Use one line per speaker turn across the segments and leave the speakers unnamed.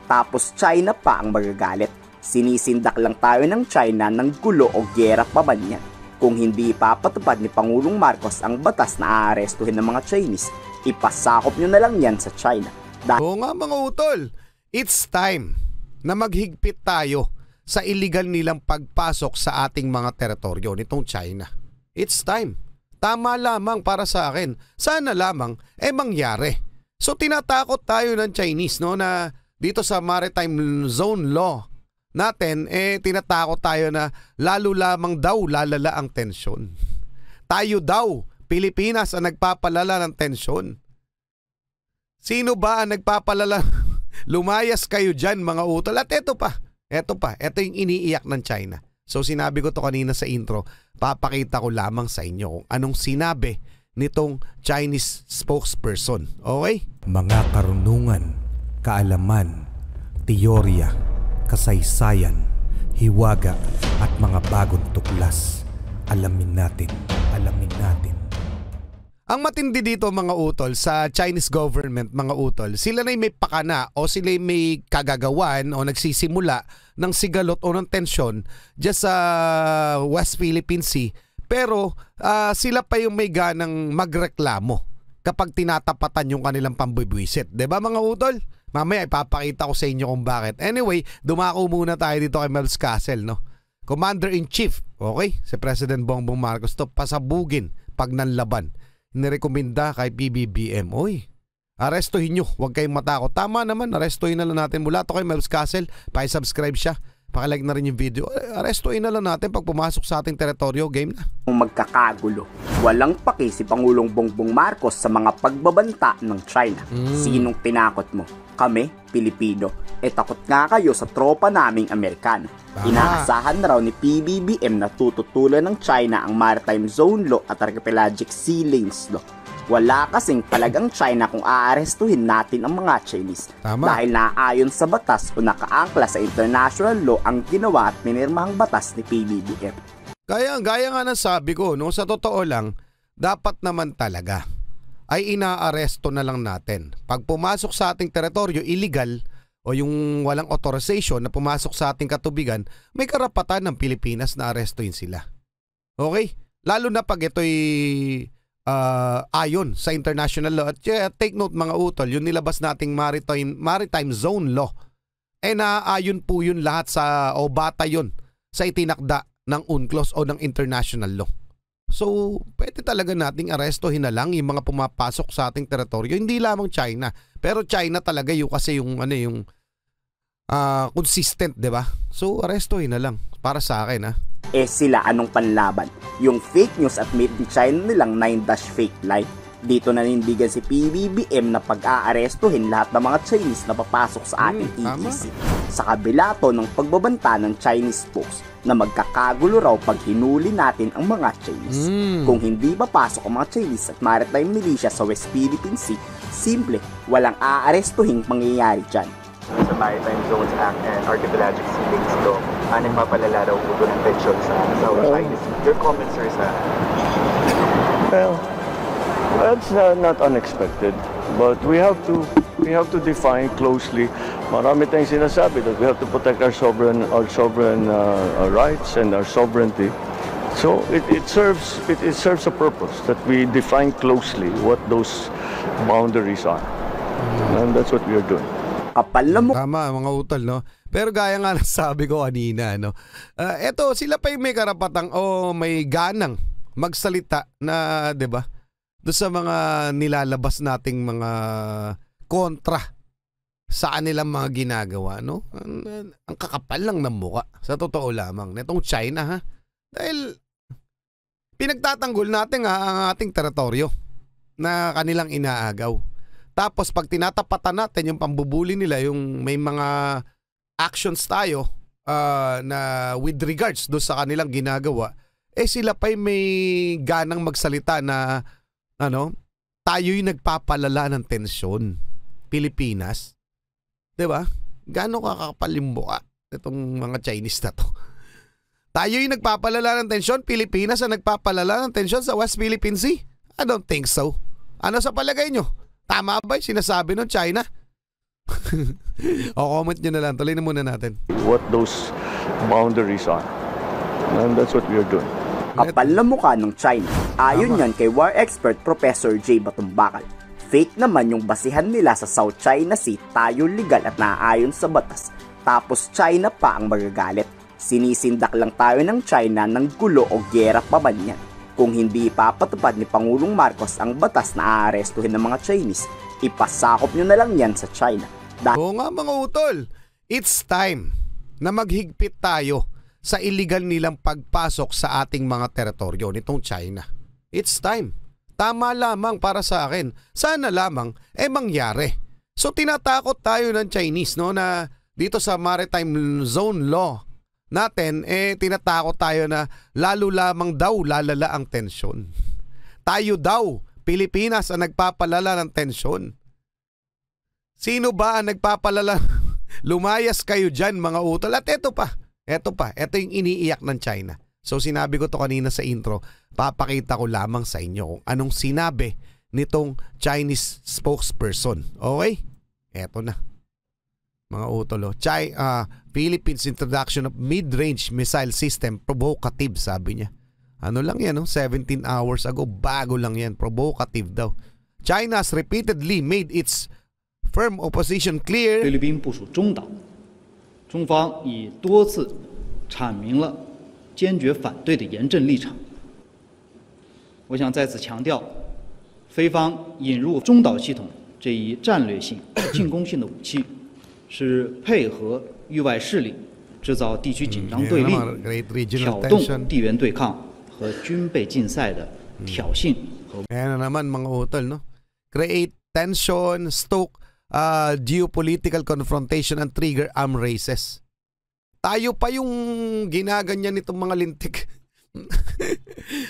tapos China pa ang magagalit. Sinisindak lang tayo ng China ng gulo o giyera pa man yan. Kung hindi ipapatupad ni Pangulong Marcos ang batas na aarestuhin ng mga Chinese, ipasakop nyo na lang yan sa China.
Oo nga mga utol, it's time na maghigpit tayo sa illegal nilang pagpasok sa ating mga teritoryo nitong China. It's time. Tama lamang para sa akin. Sana lamang mangyari. So tinatakot tayo ng Chinese no na dito sa Maritime Zone Law natin tinatakot tayo na lalo lamang daw lalala ang tensyon. Tayo daw, Pilipinas ang nagpapalala ng tensyon. Sino ba ang nagpapalala? Lumayas kayo dyan mga utol. At ito yung iniiyak ng China. So sinabi ko to kanina sa intro, papakita ko lamang sa inyo kung anong sinabi nitong Chinese spokesperson. Okay?
Mga karunungan, kaalaman, teorya, kasaysayan, hiwaga at mga bagong tuklas. Alamin natin.
Ang matindi dito mga utol sa Chinese government mga utol, sila na may pakana o sila may kagagawan o nagsisimula ng sigalot o ng tensyon dyan sa West Philippine Sea. Pero sila pa yung may ganang magreklamo kapag tinatapatan yung kanilang pambibwisit. Diba mga utol? Mamaya ipapakita ko sa inyo kung bakit. Anyway, dumako muna tayo dito kay Mel's Castle, no? Commander-in-Chief, okay? Si President Bongbong Marcos to pasabugin pag nanlaban. Nirekomenda kay PBBM, oy, arestuhin nyo, huwag kayong matakot. Tama naman, arestuhin na lang natin. Mula to kay Mel's Castle, pakisubscribe siya, pakilike na rin yung video. Arestuhin na lang natin pag pumasok sa ating teritoryo, game na.
Magkakagulo. Walang paki si Pangulong Bongbong Marcos sa mga pagbabanta ng China. Sinong tinakot mo? Kami, Pilipino. Takot nga kayo sa tropa naming Amerikano. Inaasahan na raw ni PBBM na tututulan ng China ang Maritime Zone Law at Archipelagic Sea Lanes Law. Wala kasing palagang China kung aarestuhin natin ang mga Chinese.
Tama.
Dahil naayon sa batas o nakaangkla sa international law ang ginawa at minirmahang batas ni PBBM.
Gaya nga ng sabi ko, no, sa totoo lang, dapat naman talaga ay inaaresto na lang natin. Pag pumasok sa ating teritoryo, illegal o yung walang authorization na pumasok sa ating katubigan, may karapatan ng Pilipinas na arestuhin sila. Okay? Lalo na pag ito'y ayon sa international law. At take note mga utol, yung nilabas nating Maritime Zone Law, naaayon po yun lahat sa o bata yun sa itinakda ng UNCLOS o ng international law. So, pwede talaga nating arestuhin na lang yung mga pumapasok sa ating teritoryo. Hindi lamang China. Pero China talaga yung kasi yung consistent, 'di ba? So, arestuhin na lang para sa akin, ha.
Sila anong panlaban? Yung fake news at made in China nilang 9-fake lie. Dito nanindigan si PBBM na pag-aarestuhin lahat ng mga Chinese na papasok sa ating EEZ. Sa kabila to ng pagbabanta ng Chinese folks na magkakagulo raw pag hinuli natin ang mga Chinese. Kung hindi papasok ang mga Chinese at maritime militia sa West Philippine Sea, simple, walang aarestuhin mangyayari dyan.
Sa Maritime Zones Act and Archipelagic Sea Lanes Law, nagpapalala raw po ng tension sa South China Sea. Your comments, sir, sa...
Well, that's not unexpected, but we have to define closely. Marami tayong sinasabi that we have to protect our sovereign rights and our sovereignty. So it serves a purpose that we define closely what those boundaries are, and that's what we are doing.
Tama mga utol, no? Pero gaya nga ng sabi ko kanina, no? Eto, sila pa yung may karapatang o may ganang magsalita na, 'di ba? Doon sa mga nilalabas nating mga kontra sa kanilang mga ginagawa, no? Ang kakapal lang ng muka, sa totoo lamang, netong China, ha? Dahil pinagtatanggol natin ang ating teritoryo na kanilang inaagaw. Tapos pag tinatapatan natin yung pambubuli nila, yung may mga actions tayo na with regards doon sa kanilang ginagawa, sila pa'y may ganang magsalita na tayo'y nagpapalala ng tensyon. Pilipinas. Diba? Gano'ng kakakapalimbo ka itong mga Chinese na to? Tayo'y nagpapalala ng tensyon. Pilipinas ang nagpapalala ng tensyon sa West Philippine Sea? I don't think so. Ano sa palagay nyo? Tama ba yung sinasabi ng China? O comment nyo na lang. Tuloy na muna natin.
What those boundaries are. And that's what we are doing.
Kapal na mukha ng China. Ayon yan kay war expert Professor J. Batumbakal. Fake naman yung basihan nila sa South China Sea, tayo legal at naaayon sa batas. Tapos China pa ang magagalit. Sinisindak lang tayo ng China ng gulo o gera pa ba niyan? Kung hindi ipapatupad ni Pangulong Marcos ang batas na aarestuhin ng mga Chinese, ipasakop nyo na lang yan sa China.
Oo nga mga utol, it's time na maghigpit tayo sa illegal nilang pagpasok sa ating mga teritoryo nitong China. It's time. Tama lamang para sa akin. Sana lamang mangyari. So tinatakot tayo ng Chinese, no, na dito sa maritime zone law natin, tinatakot tayo na lalo lamang daw lalala ang tensyon. Tayo daw, Pilipinas ang nagpapalala ng tensyon. Sino ba ang nagpapalala? Lumayas kayo dyan mga utol. At ito yung iniiyak ng China. So sinabi ko to kanina sa intro, papakita ko lamang sa inyo kung anong sinabi nitong Chinese spokesperson. Okay? Eto na. Mga utol, Philippines introduction of mid-range missile system provocative, sabi niya. Ano lang yan, 17 hours ago, bago lang yan, provocative daw. China has repeatedly made its firm opposition clear.
菲律宾部署中岛，中方已多次阐明了坚决反对的严正立场。我想在此强调，菲方引入中岛系统这一战略性、进攻性的武器，是配合域外势力制造地区紧张对立、挑动地缘对抗和军备竞赛的挑衅和。
Ayan na naman mga utol, no? Create tension, stoke geopolitical confrontation and trigger arm races. Tayo pa yung ginaganyan nitong mga lintik.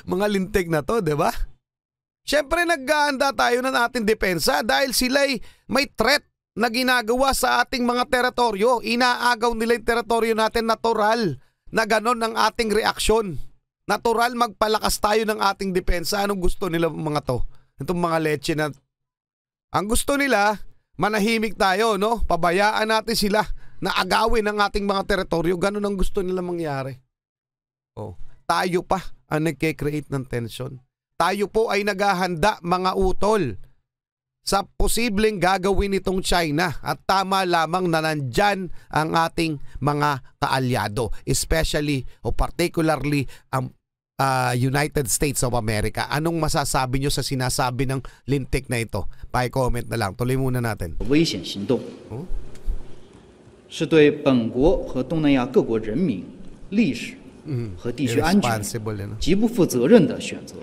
Mga lintik na to, 'di ba? Siyempre naghahanda tayo ng ating depensa dahil sila'y may threat na ginagawa sa ating mga teritoryo. Inaagaw nila yung teritoryo natin, natural na ganon ang ating reaksyon. Natural magpalakas tayo ng ating depensa. Anong gusto nila mga to? Itong mga leche na ang gusto nila, manahimik tayo, no? Pabayaan natin sila na agawin ang ating mga teritoryo. Ganon ang gusto nila mangyari. Oh, tayo pa ang nagke-create ng tension. Tayo po ay naghahanda mga utol sa posibleng gagawin nitong China at tama lamang na nandyan ang ating mga kaalyado, especially o particularly ang United States of America. Anong masasabi nyo sa sinasabi ng lintik na ito? Pa-comment na lang. Tuloy muna natin.
危险行动是对本国和东南亚各国人民、历史和地区安全极不负责任的选择。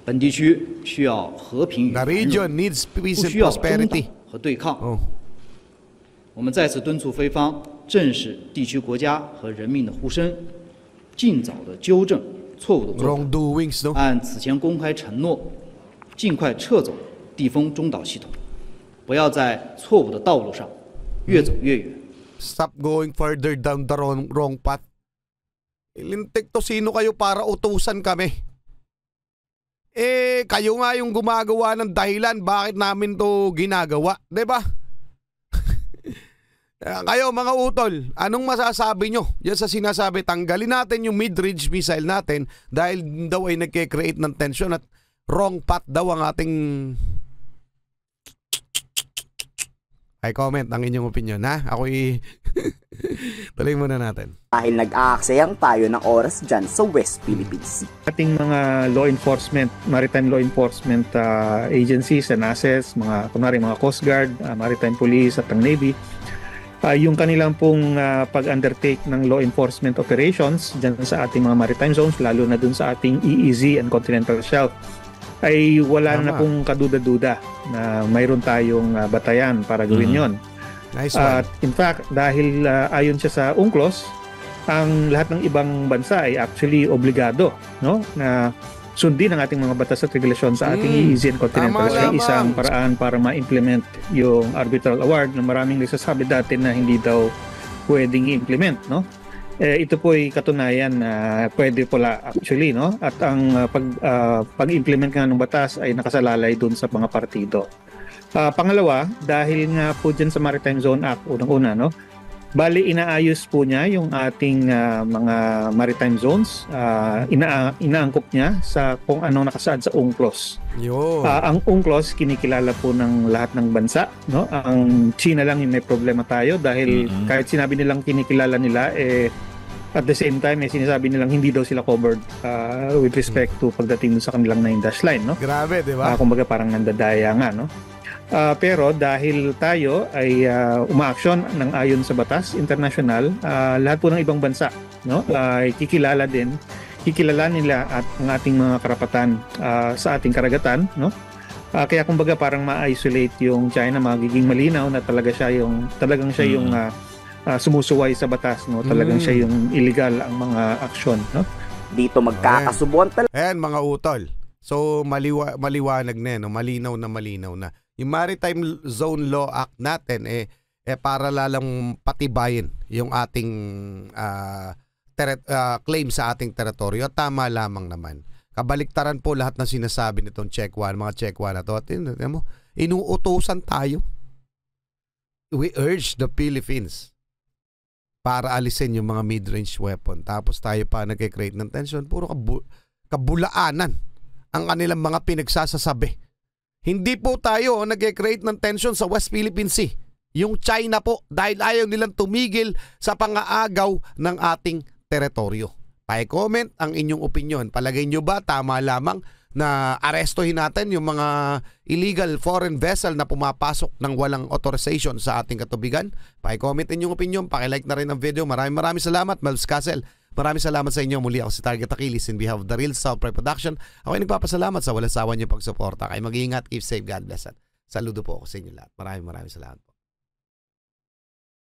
本地区需要和平与繁荣，不需要中岛和对抗。我们再次敦促菲方正视地区国家和人民的呼声，尽早的纠正错误的做法，按此前公开承诺，尽快撤走地封中岛系统，不要在错误的道路上越走越远。
Stop going further down the wrong path. Ilintik to, sino kayo para utusan kami? Kayo nga yung gumagawa ng dahilan bakit namin to ginagawa, 'di ba? Kayo mga utol, anong masasabi nyo yan sa sinasabi tanggalin natin yung mid-range missile natin dahil daw ay nagke-create ng tension at wrong path daw ang ating... Ay, comment ang inyong opinion, ha? Ako'y... Tuloy muna natin.
Dahil nag-aaksayang tayo ng oras dyan sa West Philippine Sea.
Ating mga law enforcement, maritime law enforcement agencies and assets, kunwari mga Coast Guard, Maritime Police at ang Navy, yung kanilang pong pag-undertake ng law enforcement operations dyan sa ating mga maritime zones, lalo na dun sa ating EEZ and Continental Shelf, ay wala na pong kaduda-duda na mayroon tayong batayan para gawin yon.
Nice one.
In fact, dahil ayon siya sa UNCLOS, ang lahat ng ibang bansa ay actually obligado, no, na sundin ang ating mga batas at regulasyon sa ating EEZ and Continental ay isang paraan para ma-implement yung arbitral award na maraming nagsasabi dati na hindi daw pwedeng i-implement, no? Ito po ay katunayan na pwede pala actually, no? At ang pag-implement nga ng batas ay nakasalalay dun sa mga partido. Pangalawa, dahil nga po dyan sa Maritime Zone Act, unang-una, no? Bali, inaayos po niya yung ating mga maritime zones. Inaangkop niya sa kung anong nakasaad sa UNCLOS. Ang UNCLOS, kinikilala po ng lahat ng bansa. No? Ang China lang yung may problema tayo dahil kahit sinabi nilang kinikilala nila, at the same time, sinasabi nilang hindi daw sila covered with respect to pagdating sa kanilang 9-dash line. No?
Grabe, di ba?
Kumbaga parang nandadaya nga, no? Pero dahil tayo ay umaaksyon ng ayon sa batas international, lahat po ng ibang bansa, no, ay kikilala nila at ang ating mga karapatan sa ating karagatan, no. Kaya kumbaga parang ma-isolate yung China, magiging malinaw na talagang siya yung sumusuway sa batas, no. Talagang siya yung illegal ang mga aksyon, no.
Dito magkakasubuan talaga.
Ayan mga utol. So maliwanag na, no? Malinaw na. Yung Maritime Zone Law Act natin para lalang patibayin yung ating claim sa ating teritoryo. Tama lamang naman. Kabaliktaran po lahat ng sinasabi nitong mga Chekwa na to. At inuutosan tayo. We urge the Philippines para alisin yung mga mid-range weapon. Tapos tayo pa nag-create ng tension. Puro kabulaanan ang kanilang mga pinagsasasabi. Hindi po tayo nag-create ng tension sa West Philippine Sea. Yung China po, dahil ayaw nilang tumigil sa pangaagaw ng ating teritoryo. Pa-comment ang inyong opinion. Palagay nyo ba tama lamang na arestuhin natin yung mga illegal foreign vessel na pumapasok ng walang authorization sa ating katubigan? Pa-comment inyong opinion. Paki-like na rin ang video. Maraming salamat, Malvs Castle. Maraming salamat sa inyo. Muli ako si Target Achilles in behalf of the Real South Pride Production. Ako ay nagpapasalamat sa walang sawa niyo pagsuporta. Kayo mag-iingat, keep safe, God bless. Saludo po ako sa inyo lahat. Maraming salamat po.